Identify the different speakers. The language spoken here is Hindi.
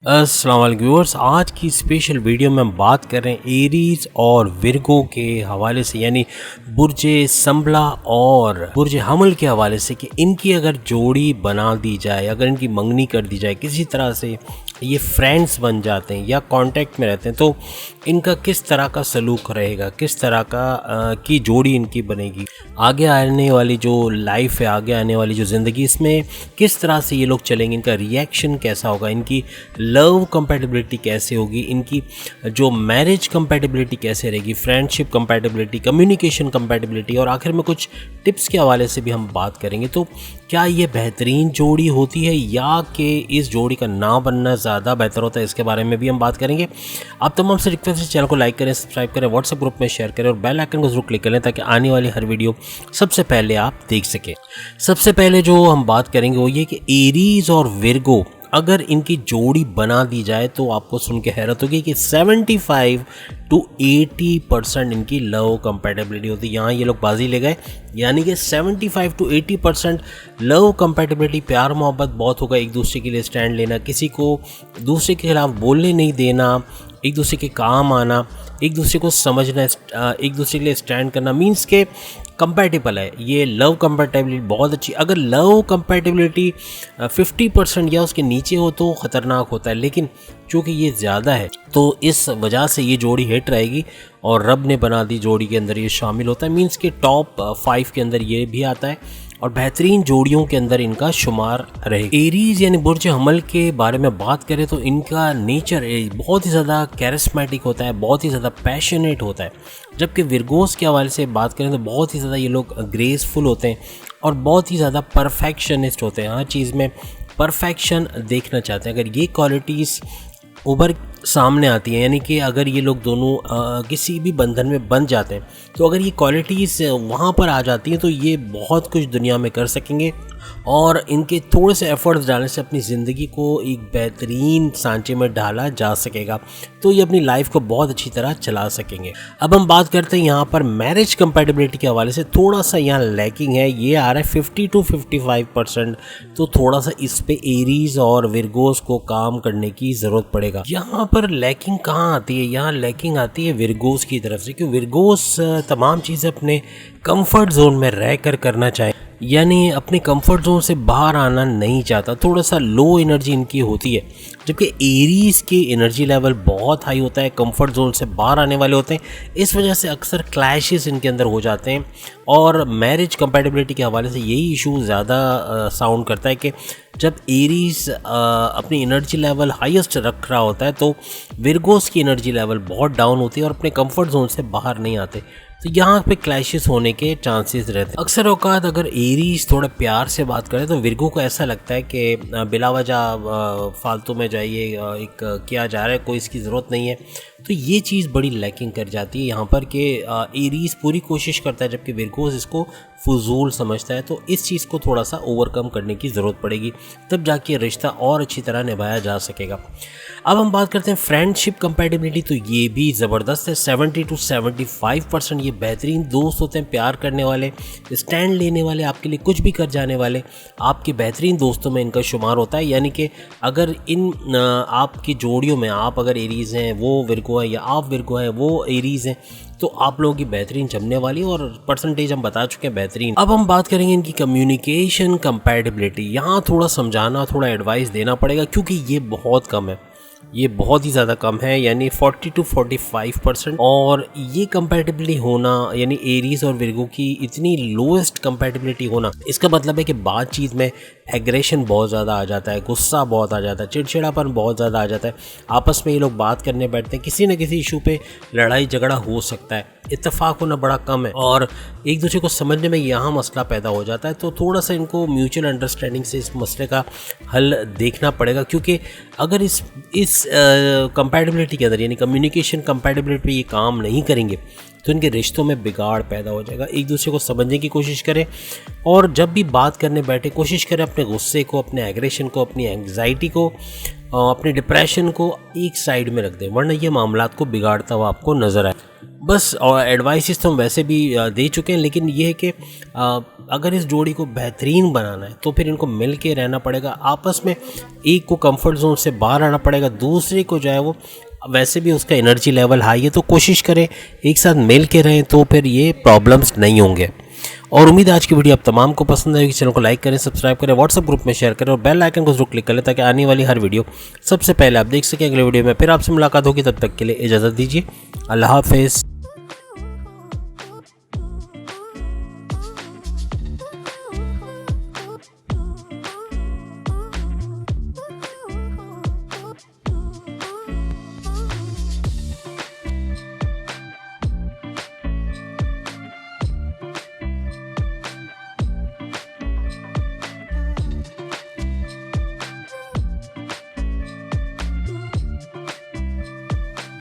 Speaker 1: अस्सलाम वालेकुम व्यूअर्स, आज की स्पेशल वीडियो में हम बात कर रहे हैं एरीज और विर्गो के हवाले से, यानी बुर्जे संबला और बुर्जे हमल के हवाले से कि इनकी अगर जोड़ी बना दी जाए, अगर इनकी मंगनी कर दी जाए, किसी तरह से ये फ्रेंड्स बन जाते हैं या कांटेक्ट में रहते हैं, तो इनका किस तरह का सलूक रहेगा, किस तरह का की जोड़ी इनकी बनेगी, आगे आने वाली जो लाइफ है, आगे आने वाली जो ज़िंदगी, इसमें किस तरह से ये लोग चलेंगे, इनका रिएक्शन कैसा होगा, इनकी लव कंपैटिबिलिटी कैसे होगी, इनकी जो मैरिज कंपैटिबिलिटी कैसे रहेगी, फ्रेंडशिप कंपैटिबिलिटी, कम्युनिकेशन कंपैटिबिलिटी, और आखिर में कुछ टिप्स के हवाले से भी हम बात करेंगे। तो क्या ये बेहतरीन जोड़ी होती है या कि इस जोड़ी का ना बनना ज़्यादा बेहतर होता है, इसके बारे में भी हम बात करेंगे। आप तमाम से रिक्वेस्ट है, चैनल को लाइक करें, सब्सक्राइब करें, व्हाट्सएप ग्रुप में शेयर करें और बेल आइकन को जरूर क्लिक करें ताकि आने वाली हर वीडियो सबसे पहले आप देख सकें। सबसे पहले जो हम बात करेंगे वो ये कि एरीज और विर्गो अगर इनकी जोड़ी बना दी जाए तो आपको सुन के हैरत होगी कि 75 to 80% इनकी लव कंपैटिबिलिटी होती है। यहाँ ये लोग बाजी ले गए, यानी कि 75 to 80% लव कंपैटिबिलिटी, प्यार मोहब्बत बहुत होगा, एक दूसरे के लिए स्टैंड लेना, किसी को दूसरे के खिलाफ बोलने नहीं देना, एक दूसरे के काम आना, एक दूसरे को समझना, एक दूसरे के लिए स्टैंड करना, मीन्स के कंपैटिबल है। ये लव कंपैटिबिलिटी बहुत अच्छी। अगर लव कंपैटिबिलिटी 50% या उसके नीचे हो तो ख़तरनाक होता है, लेकिन चूँकि ये ज़्यादा है तो इस वजह से ये जोड़ी हिट रहेगी और रब ने बना दी जोड़ी के अंदर ये शामिल होता है, मीन्स के टॉप 5 के अंदर ये भी आता है और बेहतरीन जोड़ियों के अंदर इनका शुमार रहेगा। एरीज यानी बुर्ज हमल के बारे में बात करें तो इनका नेचर बहुत ही ज़्यादा कैरिस्मेटिक होता है, बहुत ही ज़्यादा पैशनेट होता है, जबकि विर्गोस के हवाले से बात करें तो बहुत ही ज़्यादा ये लोग ग्रेसफुल होते हैं और बहुत ही ज़्यादा परफेक्शनिस्ट होते हैं, हर चीज़ में परफेक्शन देखना चाहते हैं। अगर ये क्वालिटीज़ उभर सामने आती हैं, यानी कि अगर ये लोग दोनों किसी भी बंधन में बन जाते हैं, तो अगर ये क्वालिटीज़ वहाँ पर आ जाती हैं तो ये बहुत कुछ दुनिया में कर सकेंगे और इनके थोड़े से एफर्ट्स डालने से अपनी ज़िंदगी को एक बेहतरीन सांचे में डाला जा सकेगा, तो ये अपनी लाइफ को बहुत अच्छी तरह चला सकेंगे। अब हम बात करते हैं यहाँ पर मैरिज कंपैटिबिलिटी के हवाले से, थोड़ा सा यहाँ लैकिंग है, ये आ रहा है 50 to 55%, तो थोड़ा सा इस पे एरीज और विर्गोस को काम करने की ज़रूरत पड़ेगा। यहाँ पर लैकिंग कहाँ आती है? यहाँ लैकिंग आती है विर्गोस की तरफ से, क्योंकि विर्गोस तमाम चीज़ें अपने कंफर्ट जोन में रह कर करना चाहे, यानी अपने कंफर्ट जोन से बाहर आना नहीं चाहता, थोड़ा सा लो एनर्जी इनकी होती है, जबकि एरीज की एनर्जी लेवल बहुत हाई होता है, कंफर्ट जोन से बाहर आने वाले होते हैं, इस वजह से अक्सर क्लैशेस इनके अंदर हो जाते हैं और मैरिज कंपैटिबिलिटी के हवाले से यही इशू ज़्यादा साउंड करता है कि जब एरीज अपनी एनर्जी लेवल हाईएस्ट रख रहा होता है तो विर्गोस की एनर्जी लेवल बहुत डाउन होती है और अपने कंफर्ट जोन से बाहर नहीं आते, तो यहाँ पे क्लैशेस होने के चांसेस रहते हैं। अक्सर औकात अगर एरीज थोड़ा प्यार से बात करें तो विर्गो को ऐसा लगता है कि बिला वजह फालतू में जाइए, एक किया जा रहा है, कोई इसकी ज़रूरत नहीं है, तो ये चीज़ बड़ी लैकिंग कर जाती है यहाँ पर कि एरीज पूरी कोशिश करता है जबकि विर्गोस इसको फजूल समझता है, तो इस चीज़ को थोड़ा सा ओवरकम करने की ज़रूरत पड़ेगी, तब जाके रिश्ता और अच्छी तरह निभाया जा सकेगा। अब हम बात करते हैं फ्रेंडशिप कंपैटिबिलिटी, तो ये भी ज़बरदस्त है, 70 to 75% ये बेहतरीन दोस्त होते हैं, प्यार करने वाले, स्टैंड लेने वाले, आपके लिए कुछ भी कर जाने वाले, आपके बेहतरीन दोस्तों में इनका शुमार होता है। यानी कि अगर इन आपकी जोड़ियों में आप अगर एरीज हैं, वो विर्गो है, या आप विर्गो हैं, वो एरीज हैं, तो आप लोगों की बेहतरीन जमने वाली, और परसेंटेज हम बता चुके हैं बेहतरीन। अब हम बात करेंगे इनकी कम्युनिकेशन कंपैटिबिलिटी। यहाँ थोड़ा समझाना, थोड़ा एडवाइस देना पड़ेगा क्योंकि ये बहुत कम है, ये बहुत ही ज़्यादा कम है, यानी 40 to 45%, और ये कंपैटिबिलिटी होना, यानी एरीज और विर्गो की इतनी लोएस्ट कंपैटिबिलिटी होना, इसका मतलब है कि बातचीत में एग्रेशन बहुत ज़्यादा आ जाता है, गुस्सा बहुत आ जाता है, चिड़चिड़ापन बहुत ज़्यादा आ जाता है, आपस में ये लोग बात करने बैठते हैं, किसी न किसी इशू पे लड़ाई झगड़ा हो सकता है, इत्तेफाक होना बड़ा कम है और एक दूसरे को समझने में यहाँ मसला पैदा हो जाता है, तो थोड़ा सा इनको म्यूचुअल अंडरस्टैंडिंग से इस मसले का हल देखना पड़ेगा, क्योंकि अगर इस कंपैटिबिलिटी के अंदर, यानी कम्युनिकेशन कंपैटिबिलिटी पे ये काम नहीं करेंगे तो इनके रिश्तों में बिगाड़ पैदा हो जाएगा। एक दूसरे को समझने की कोशिश करें और जब भी बात करने बैठे कोशिश करें अपने गुस्से को, अपने एग्रेशन को, अपनी एंग्जाइटी को अपने डिप्रेशन को एक साइड में रख दें, वरना ये मामलात को बिगाड़ता हुआ आपको नज़र आए। बस और एडवाइसेस तो हम वैसे भी दे चुके हैं, लेकिन ये है कि अगर इस जोड़ी को बेहतरीन बनाना है तो फिर इनको मिल के रहना पड़ेगा आपस में। एक को कंफर्ट जोन से बाहर आना पड़ेगा, दूसरे को जो है वो वैसे भी उसका एनर्जी लेवल हाई है, तो कोशिश करें एक साथ मिल के रहें, तो फिर ये प्रॉब्लम्स नहीं होंगे। और उम्मीद है आज की वीडियो आप तमाम को पसंद आएगी। चैनल को लाइक करें, सब्सक्राइब करें, व्हाट्सएप ग्रुप में शेयर करें और बेल आइकन को जरूर क्लिक करें ताकि आने वाली हर वीडियो सबसे पहले आप देख सकें। अगले वीडियो में फिर आपसे मुलाकात होगी, तब तक के लिए इजाज़त दीजिए। अल्लाह हाफिज़।